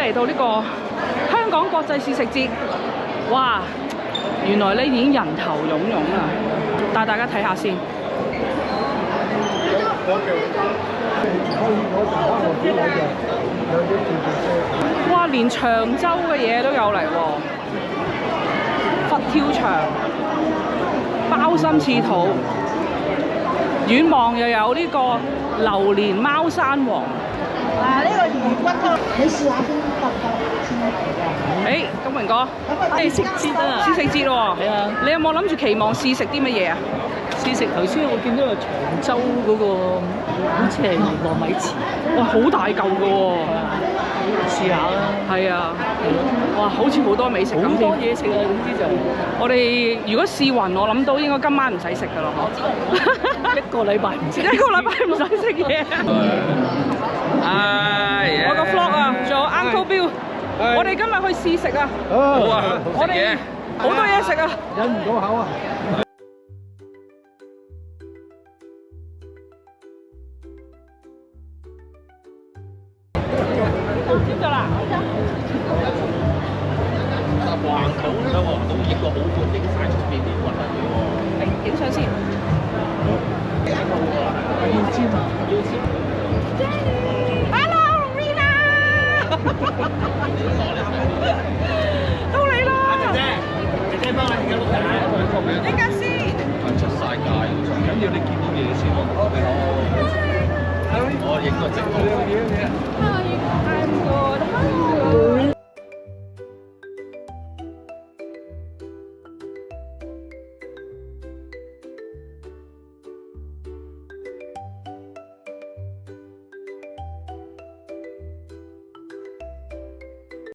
嚟到呢個香港國際試食節，哇！原來咧已經人頭湧湧啦，帶大家睇下先。哇！連長洲嘅嘢都有嚟喎，佛跳牆、鮑參翅肚，遠望又有呢個榴蓮貓山王。呢個魚骨湯，你試下先得唔得？誒，東明哥，試食節啊！試食節喎，係啊！你有冇諗住期望試食啲乜嘢啊？試食頭先我見到個長洲嗰個，好似係糯米糍，哇，好大嚿㗎喎！試下啦。係啊，哇，好似好多美食咁。好多嘢食啊！總之就我哋如果試勻，我諗到應該今晚唔使食㗎咯，一個禮拜唔食，一個禮拜唔使食嘢。我個 vlog 啊，仲有 Uncle Bill，我哋今日去試食啊！好啊，我哋好多嘢食啊！忍唔到口啊！知咗啦。橫到咧，橫到影個好闊，影曬出邊啲雲嚟喎。影相先。要簽啊！要簽。Hello Rina，到你啦！姐姐幫你而家碌緊。影緊先。出曬界，唔緊要，你見到嘢先喎。我影個直播。